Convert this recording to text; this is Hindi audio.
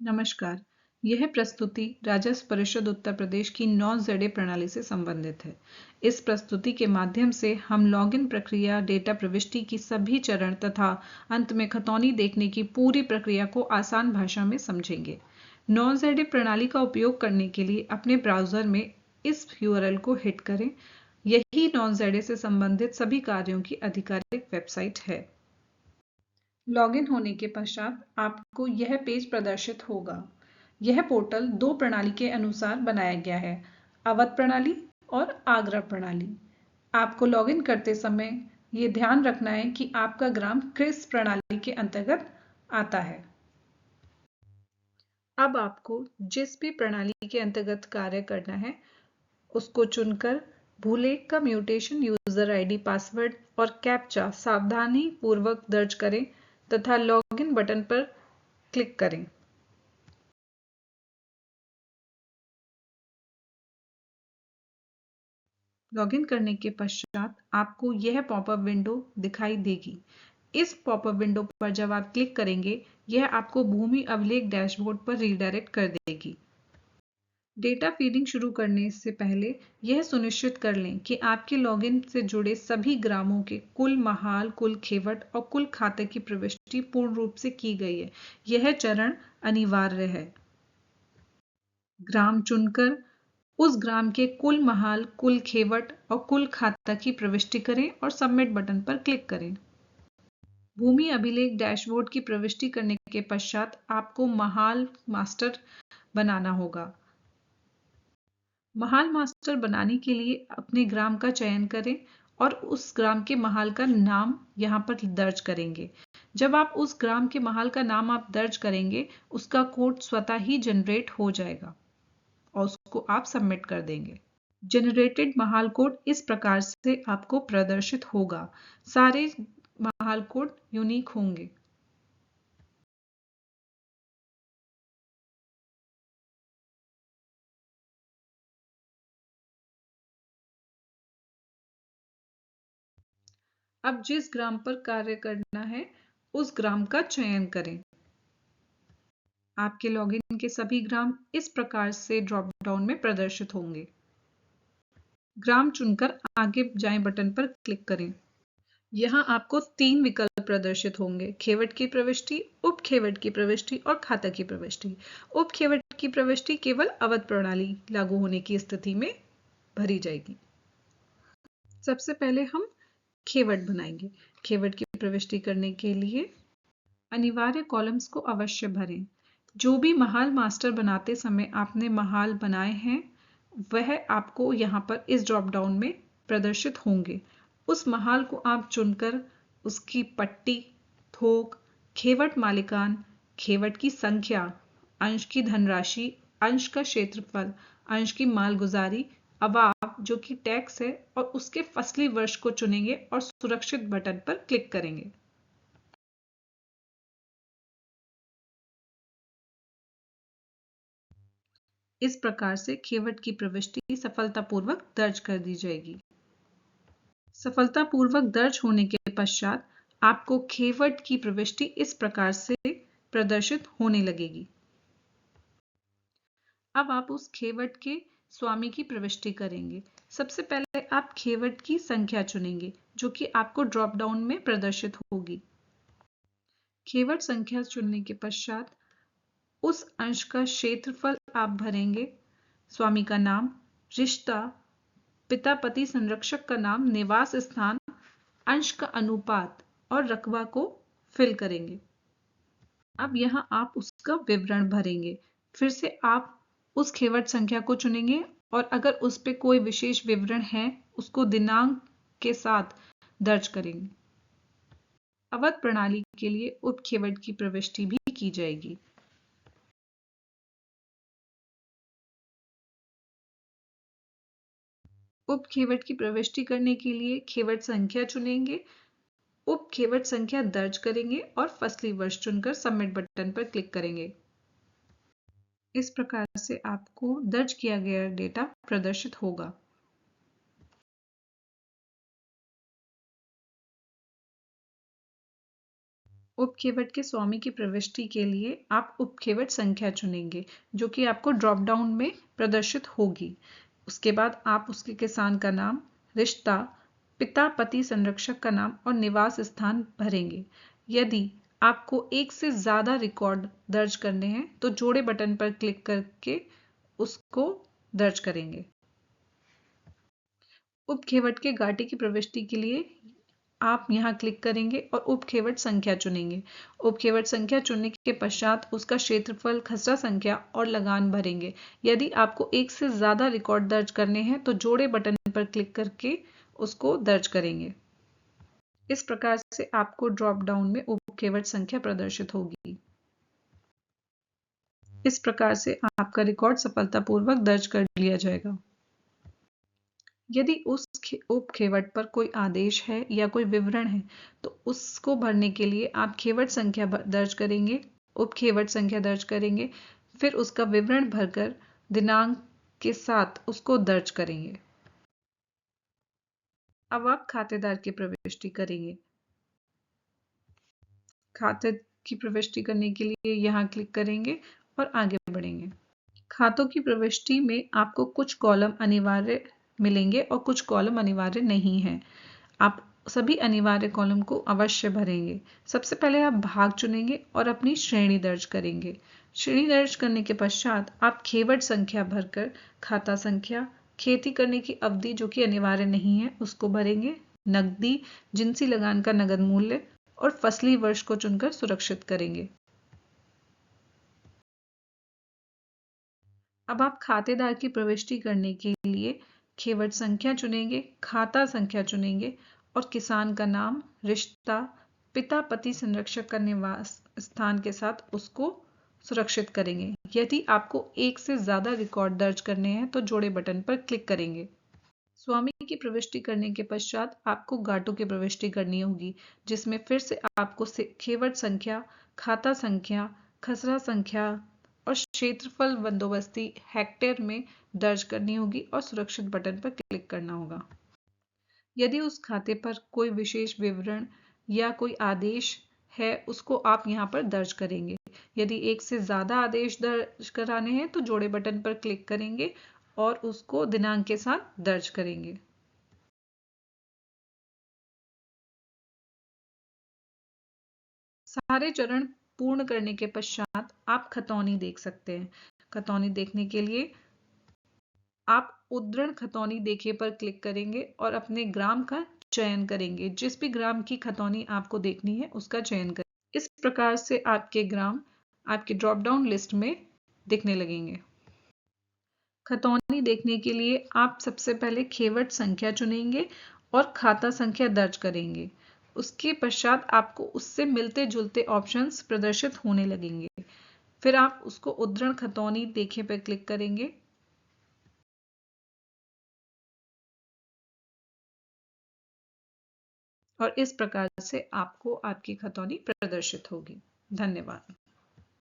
नमस्कार। यह प्रस्तुति राजस्व परिषद उत्तर प्रदेश की 9ZA प्रणाली से संबंधित है। इस प्रस्तुति के माध्यम से हम लॉगिन प्रक्रिया, डेटा प्रविष्टि की सभी चरण तथा अंत में खतौनी देखने की पूरी प्रक्रिया को आसान भाषा में समझेंगे। 9ZA प्रणाली का उपयोग करने के लिए अपने ब्राउज़र में इस URL को हिट करें। यही 9ZA से संबंधित सभी कार्यों की आधिकारिक वेबसाइट है। लॉगिन होने के पश्चात आपको यह पेज प्रदर्शित होगा। यह पोर्टल दो प्रणाली के अनुसार बनाया गया है, अवध प्रणाली और आगरा प्रणाली। आपको लॉगिन करते समय ये ध्यान रखना है कि आपका ग्राम किस प्रणाली के अंतर्गत आता है। अब आपको जिस भी प्रणाली के अंतर्गत कार्य करना है उसको चुनकर भूलेख का म्यूटेशन यूजर आईडी, पासवर्ड और कैप्चा सावधानी पूर्वक दर्ज करें तथा लॉगिन बटन पर क्लिक करें। लॉगिन करने के पश्चात आपको यह पॉपअप विंडो दिखाई देगी। इस पॉपअप विंडो पर जब आप क्लिक करेंगे, यह आपको भूमि अभिलेख डैशबोर्ड पर रीडायरेक्ट कर देगी। डेटा फीडिंग शुरू करने से पहले यह सुनिश्चित कर लें कि आपके लॉगिन से जुड़े सभी ग्रामों के कुल महाल, कुल खेवट और कुल खाते की प्रविष्टि पूर्ण रूप से की गई है। यह चरण अनिवार्य है। ग्राम चुनकर उस ग्राम के कुल महाल, कुल खेवट और कुल खाता की प्रविष्टि करें और सबमिट बटन पर क्लिक करें। भूमि अभिलेख डैशबोर्ड की प्रविष्टि करने के पश्चात आपको महाल मास्टर बनाना होगा। महाल मास्टर बनाने के लिए अपने ग्राम का चयन करें और उस ग्राम के महाल का नाम यहाँ पर दर्ज करेंगे। जब आप उस ग्राम के महाल का नाम आप दर्ज करेंगे, उसका कोड स्वतः ही जनरेट हो जाएगा और उसको आप सबमिट कर देंगे। जनरेटेड महाल कोड इस प्रकार से आपको प्रदर्शित होगा। सारे महाल कोड यूनिक होंगे। अब जिस ग्राम पर कार्य करना है उस ग्राम का चयन करें। आपके लॉगिन के सभी ग्राम इस प्रकार से ड्रॉप डाउन में प्रदर्शित होंगे। ग्राम चुनकर आगे जाएं बटन पर क्लिक करें। यहाँ आपको 3 विकल्प प्रदर्शित होंगे: खेवट की प्रविष्टि, उप खेवट की प्रविष्टि और खाता की प्रविष्टि। उप खेवट की प्रविष्टि केवल अवध प्रणाली लागू होने की स्थिति में भरी जाएगी। सबसे पहले हम खेवट बनाएंगे। खेवट की प्रविष्टि करने के लिए अनिवार्य कॉलम्स को अवश्य भरें। जो भी महाल मास्टर बनाते समय आपने महाल बनाए हैं वह आपको यहाँ पर इस ड्रॉप डाउन में प्रदर्शित होंगे। उस महाल को आप चुनकर उसकी पट्टी, थोक, खेवट मालिकान, खेवट की संख्या, अंश की धनराशि, अंश का क्षेत्रफल, अंश की मालगुजारी, अवाब जो कि टैक्स है और उसके फसली वर्ष को चुनेंगे और सुरक्षित बटन पर क्लिक करेंगे। इस प्रकार से खेवट की प्रविष्टि सफलतापूर्वक दर्ज कर दी जाएगी। सफलतापूर्वक दर्ज होने के पश्चात आपको खेवट की प्रविष्टि इस प्रकार से प्रदर्शित होने लगेगी। अब आप उस खेवट के स्वामी की प्रविष्टि करेंगे। सबसे पहले आप खेवट की संख्या चुनेंगे जो कि आपको ड्रॉप डाउन में प्रदर्शित होगी। खेवट संख्या चुनने के पश्चात उस अंश का क्षेत्रफल आप भरेंगे, स्वामी का नाम, रिश्ता, पिता पति संरक्षक का नाम, निवास स्थान, अंश का अनुपात और रकबा को फिल करेंगे। अब यहाँ आप उसका विवरण भरेंगे। फिर से आप उस खेवट संख्या को चुनेंगे और अगर उस पे कोई विशेष विवरण है उसको दिनांक के साथ दर्ज करेंगे। अवध प्रणाली के लिए उप खेवट की प्रविष्टि भी की जाएगी। उप खेवट की प्रविष्टि करने के लिए खेवट संख्या चुनेंगे, उप खेवट संख्या दर्ज करेंगे और फसली वर्ष चुनकर सबमिट बटन पर क्लिक करेंगे। इस प्रकार से आपको दर्ज किया गया डेटा प्रदर्शित होगा। उपखेवट के स्वामी की प्रविष्टि के लिए आप उपखेवट संख्या चुनेंगे जो कि आपको ड्रॉप डाउन में प्रदर्शित होगी। उसके बाद आप उसके किसान का नाम, रिश्ता, पिता पति संरक्षक का नाम और निवास स्थान भरेंगे। यदि आपको एक से ज़्यादा रिकॉर्ड दर्ज करने हैं तो जोड़े बटन पर क्लिक करके उसको दर्ज करेंगे। उपखेवट के घाटी की प्रविष्टि के लिए आप यहाँ क्लिक करेंगे और उपखेवट संख्या चुनेंगे। उपखेवट संख्या चुनने के पश्चात उसका क्षेत्रफल, खसरा संख्या और लगान भरेंगे। यदि आपको एक से ज़्यादा रिकॉर्ड दर्ज करने हैं तो जोड़े बटन पर क्लिक करके उसको दर्ज करेंगे। इस प्रकार से आपको ड्रॉप डाउन में उपखेवट संख्या प्रदर्शित होगी। इस प्रकार से आपका रिकॉर्ड सफलतापूर्वक दर्ज कर लिया जाएगा। यदि उस उपखेवट पर कोई आदेश है या कोई विवरण है तो उसको भरने के लिए आप खेवट संख्या दर्ज करेंगे, उपखेवट संख्या दर्ज करेंगे, फिर उसका विवरण भरकर दिनांक के साथ उसको दर्ज करेंगे। अब आप खातेदार की प्रविष्टि करेंगे। खाते की प्रविष्टि करने के लिए यहाँ क्लिक करेंगे और आगे बढ़ेंगे। खातों की प्रविष्टि में आपको कुछ कॉलम अनिवार्य मिलेंगे और कुछ कॉलम अनिवार्य नहीं है। आप सभी अनिवार्य कॉलम को अवश्य भरेंगे। सबसे पहले आप भाग चुनेंगे और अपनी श्रेणी दर्ज करेंगे। श्रेणी दर्ज करने के पश्चात आप खेवट संख्या भरकर खाता संख्या, खेती करने की अवधि जो कि अनिवार्य नहीं है उसको भरेंगे, नकदी, जिनसी लगान का नगद मूल्य और फसली वर्ष को चुनकर सुरक्षित करेंगे। अब आप खातेदार की प्रविष्टि करने के लिए खेवट संख्या चुनेंगे, खाता संख्या चुनेंगे और किसान का नाम, रिश्ता, पिता पति संरक्षक का निवास स्थान के साथ उसको सुरक्षित करेंगे। यदि आपको एक से ज़्यादा रिकॉर्ड दर्ज करने हैं तो जोड़े बटन पर क्लिक करेंगे। स्वामी की प्रविष्टि करने के पश्चात आपको गाटों की प्रविष्टि करनी होगी जिसमें फिर से आपको खेवट संख्या, खाता संख्या, खसरा संख्या और क्षेत्रफल बंदोबस्ती हेक्टेयर में दर्ज करनी होगी और सुरक्षित बटन पर क्लिक करना होगा। यदि उस खाते पर कोई विशेष विवरण या कोई आदेश है उसको आप यहाँ पर दर्ज करेंगे। यदि एक से ज़्यादा आदेश दर्ज कराने हैं तो जोड़े बटन पर क्लिक करेंगे और उसको दिनांक के साथ दर्ज करेंगे। सारे चरण पूर्ण करने के पश्चात आप खतौनी देख सकते हैं। खतौनी देखने के लिए आप उद्धरण खतौनी देखे पर क्लिक करेंगे और अपने ग्राम का चयन करेंगे। जिस भी ग्राम की खतौनी आपको देखनी है उसका चयन करें। इस प्रकार से आपके ग्राम आपके ड्रॉप डाउन लिस्ट में दिखने लगेंगे। खतौनी देखने के लिए आप सबसे पहले खेवट संख्या चुनेंगे और खाता संख्या दर्ज करेंगे। उसके पश्चात आपको उससे मिलते जुलते ऑप्शंस प्रदर्शित होने लगेंगे। फिर आप उसको उद्धरण खतौनी देखे पर क्लिक करेंगे और इस प्रकार से आपको आपकी खतौनी प्रदर्शित होगी। धन्यवाद।